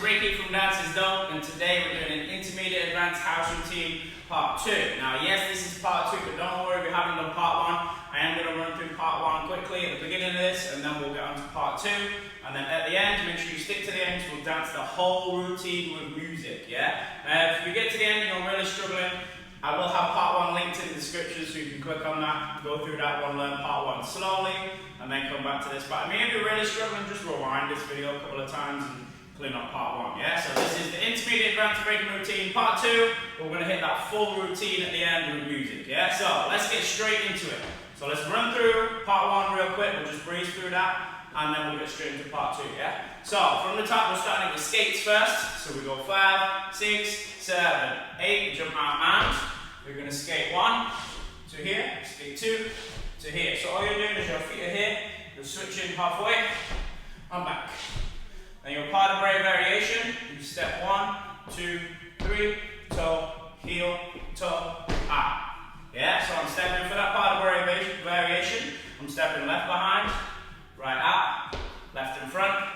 Ricky from Dance is Dope, and today we're doing an intermediate advanced house routine part 2. Now yes, this is part 2, but don't worry, we haven't done part 1. I am going to run through part 1 quickly at the beginning of this, and then we'll get on to part 2. And then at the end, make sure you stick to the end, we'll dance the whole routine with music, yeah? If you get to the end and you're really struggling, I will have part 1 linked in the description, so you can click on that, go through that one, learn part 1 slowly, and then come back to this. But I mean, if you're really struggling, just rewind this video a couple of times and clean up part 1, yeah? So this is the intermediate advanced breaking routine, part 2. We're going to hit that full routine at the end with music, yeah? So let's get straight into it. So let's run through part 1 real quick, we'll just breeze through that, and then we'll get straight into part 2, yeah? So from the top, we're starting with skates first. So we go 5, 6, 7, 8, jump out and we're going to skate 1 to here, skate 2 to here. So all you're doing is your feet are here, you're switching halfway and back. Then your part of BOURREE variation, you step 1, 2, 3, toe, heel, toe, out. Yeah, so I'm stepping for that part of BOURREE variation. I'm stepping left behind, right out, left in front,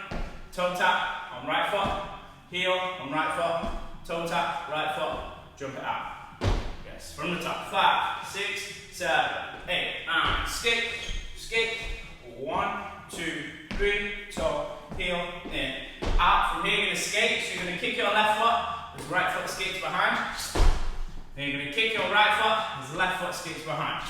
toe tap on right foot, heel on right foot, toe tap, right foot, jump it out. Yes, from the top. 5, 6, 7, 8, and skate, skate. 1, 2, 3, toe, heel, in, out. From here, you're going to skate. So you're going to kick your left foot as right foot skates behind. Then you're going to kick your right foot as left foot skates behind.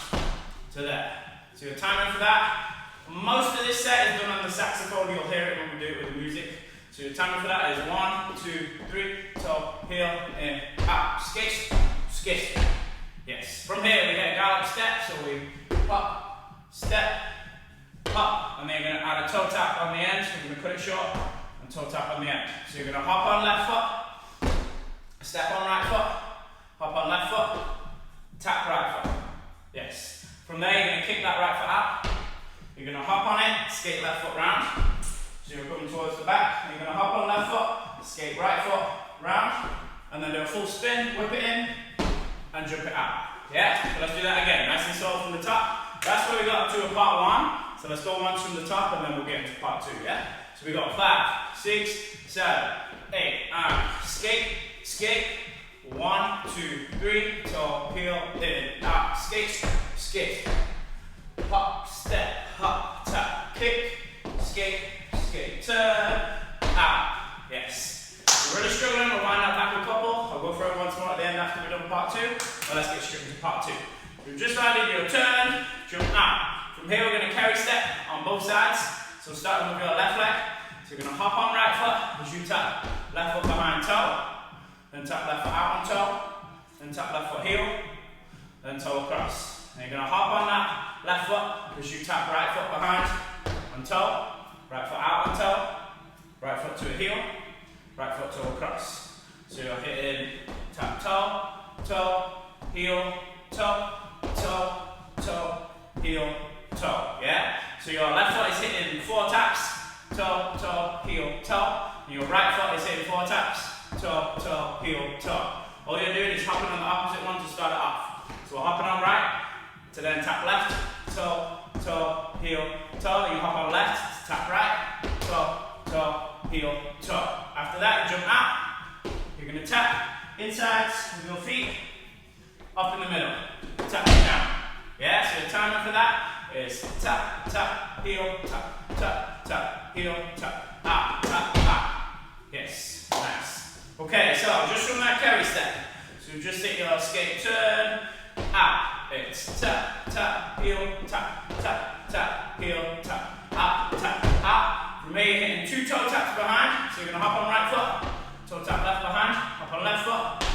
To there. So your timing for that. Most of this set is done on the saxophone. You'll hear it when we do it with the music. So your timing for that is 1, 2, 3, toe, heel, in, out. Skate, skate. Yes. From here, we get a gallop step. So we hop, step, hop, and then you're going to add a toe tap on the end. So we're going to cut it short and toe tap on the end. So you're going to hop on left foot, step on right foot, hop on left foot, tap right foot. Yes. From there, you're going to kick that right foot out. You're going to hop on it, skate left foot round. So you're coming towards the back. You're going to hop on left foot, skate right foot round, and then do a full spin, whip it in, and jump it out. Yeah? So let's do that again. Nice and slow from the top. That's where we got up to in part 1. So let's go once from the top, and then we'll get into part 2. Yeah? So we got 5, 6, 7, 8, and skate, skate. 1, 2, 3, toe, heel, in, out, skate, skate, hop, step, hop, tap, kick, skate, skate, turn, out. Yes. If you're really struggling, we'll wind up back a couple. I'll go through it once more at the end after we've done part 2. But let's get straight into part 2. We've just added your turn, jump out. From here, we're going to carry step on both sides. So starting with your left leg. So you're going to hop on right foot as you tap left foot behind toe. Then tap left foot out on toe, then tap left foot heel, then toe across. And you're going to hop on that left foot as you tap right foot behind on toe, right foot out on toe, right foot to a heel, right foot toe across. So you're hitting tap toe, toe, heel, toe, toe, toe, heel, toe. Yeah? So your left foot is hitting 4 taps, toe, toe, heel, toe. And your right foot is hitting 4 taps. Toe, toe, heel, toe. All you're doing is hopping on the opposite one to start it off. So we're hopping on right, to then tap left, toe, toe, heel, toe. You hop on left, to tap right, toe, toe, heel, toe. After that, you jump out. You're going to tap insides with your feet, up in the middle, tap down. Yeah, so the timer for that is tap, tap, heel, tap, tap, tap, heel, tap, out, tap, out. Yes, nice. Okay, so just from that KERRY step, so just hit your skate turn, out. It's tap, tap, heel, tap, tap, tap, heel, tap, out, tap, out. From here, you're hitting 2 toe taps behind, so you're going to hop on right foot, toe tap left behind, hop on left foot,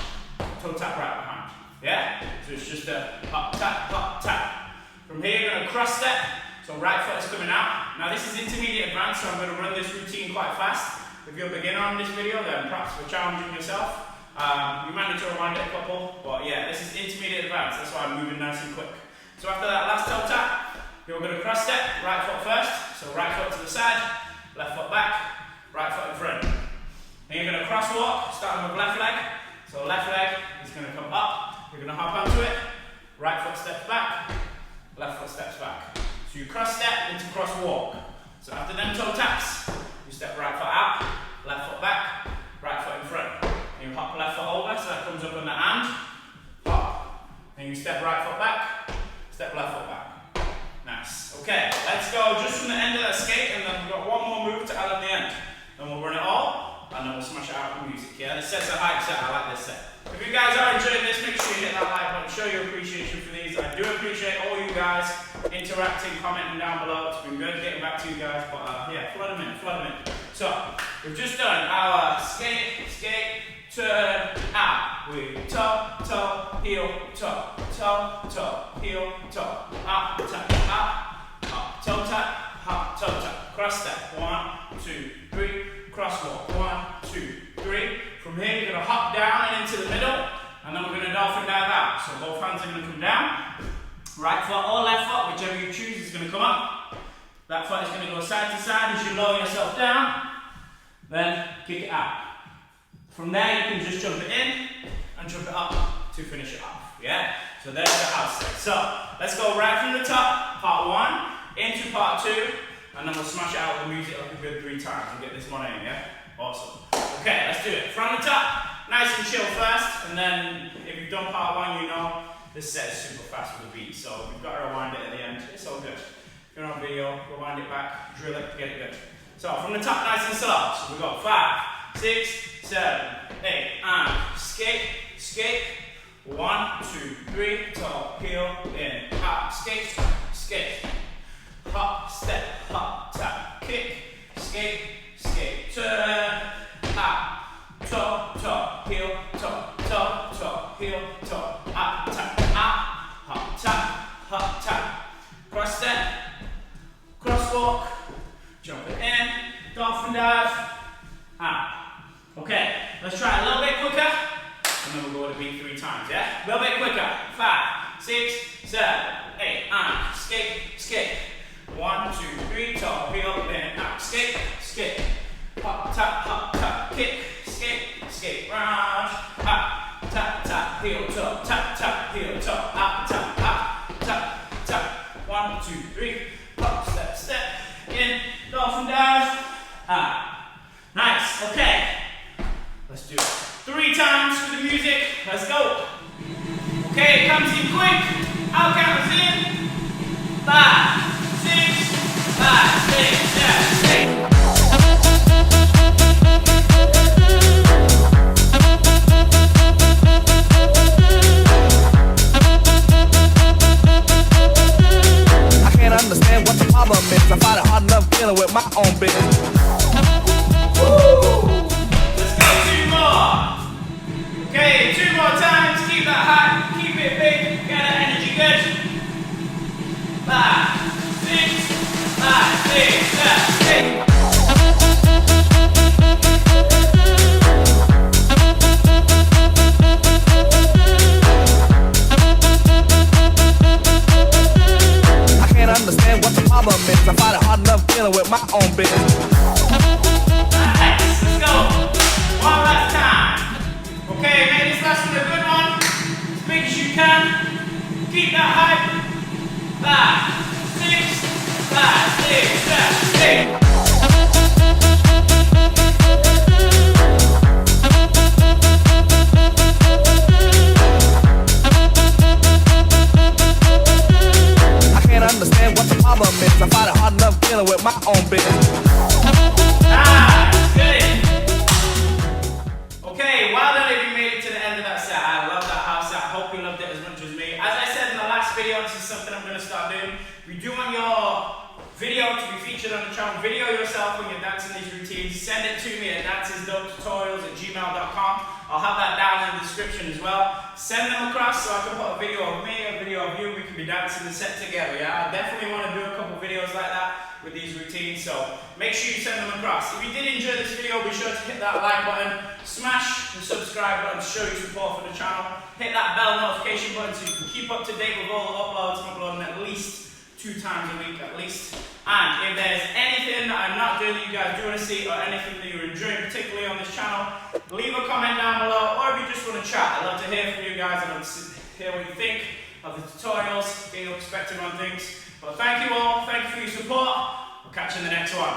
toe tap right behind. Yeah? So it's just a hop, tap, hop, tap. From here, you're going to cross step, so right foot is coming out. Now this is intermediate advanced, so I'm going to run this routine quite fast. If you're a beginner on this video, then perhaps for challenging yourself, you might need to rewind it a couple, but yeah, this is intermediate advanced, that's why I'm moving nice and quick. So after that last toe tap, you're going to cross step, right foot first, so right foot to the side, left foot back, right foot in front. Then you're going to cross walk, starting with left leg, so left leg is going to come up, you're going to hop onto it, right foot steps back, left foot steps back. So you cross step into cross walk. So after them toe taps, you step right foot out, left foot back, music, yeah? The set's a hype set, I like this set. If you guys are enjoying this, make sure you hit that like button, show your appreciation for these. I do appreciate all you guys interacting, commenting down below. It's been good getting back to you guys, but yeah, flood them in. So, we've just done our skate, turn, out. We toe, heel, toe, heel, toe, up, toe tap, toe tap. Cross step, 1, 2, 3, crosswalk, 1, 2, 3. From here, you're gonna hop down and into the middle, and then we're gonna dolphin dive out. So both hands are gonna come down. Right foot or left foot, whichever you choose, is gonna come up. That foot is gonna go side to side as you lower yourself down. Then kick it out. From there, you can just jump it in and jump it up to finish it off. Yeah? So there's the house step. So let's go right from the top, part 1, into part 2, and then we'll smash it out with the music like a good 3 times and get this one in, yeah? Awesome. Okay, let's do it. From the top, nice and chill first, and then if you've done part 1, you know this set is super fast with the beat, so if you've got to rewind it at the end, it's all good. If you're on video, rewind it back, drill it, get it good. So from the top, nice and slow. So we've got 5, 6, 7, 8, and skate, 1, 2, 3, toe, heel, in, hop, skate, hop, step, hop, tap, kick, skate, turn, up, toe, heel, heel, toe, up, tap, cross step, crosswalk, jump it in, dolphin dive, out. Okay, let's try a little bit quicker, and then we'll go to beat 3 times, yeah? A little bit quicker. 5, 6, 7, 8, and skate. 1, 2, 3, toe, heel, in, out, skate. Hop, tap, kick, skate, round, up, tap, heel, toe, tap, heel, toe, up, tap, 1, 2, 3, hop, step, in, dolphin dive, out. Nice, okay. Let's do it 3 times for the music. Let's go. Okay, it comes in quick. I'll count us in. 5, 6, 5, 6, 7, 8. I can't understand what the problem is. I find it hard enough dealing with my own business. Okay, 2 more times, keep that high, keep it big, get that energy good. 5, 6, 7, 8. I can't understand what the problem is. I find it hard enough dealing with my own business. Nice, let's go. One last time. Okay, make this last one a good one. As big as you can. Keep that hype. 5, 6, 5, 6, 7, 8. I can't understand what the problem is. I find it hard enough dealing with my own business. Nice, good. Okay, well done if you made it to the end of that set. I love that house set. I hope you loved it as much as me. As I said in the last video, this is something I'm going to start doing. We do want your video to be featured on the channel. Video yourself when you're dancing these routines. Send it to me at dancesdopetutorials@gmail.com. I'll have that down in the description as well. Send them across so I can put a video of me, a video of you. We can be dancing the set together, yeah? I definitely want to do a couple videos like that with these routines, so make sure you send them across. If you did enjoy this video, be sure to hit that like button, smash the subscribe button to show your support for the channel, hit that bell notification button so you can keep up to date with all the uploads. I'm uploading at least 2 times a week at least. And if there's anything that I'm not doing that you guys do want to see, or anything that you're enjoying particularly on this channel, leave a comment down below, or if you just want to chat, I'd love to hear from you guys. I'd love to hear what you think of the tutorials, get your perspective on things. But thank you all, thank you for your support. We'll catch you in the next one.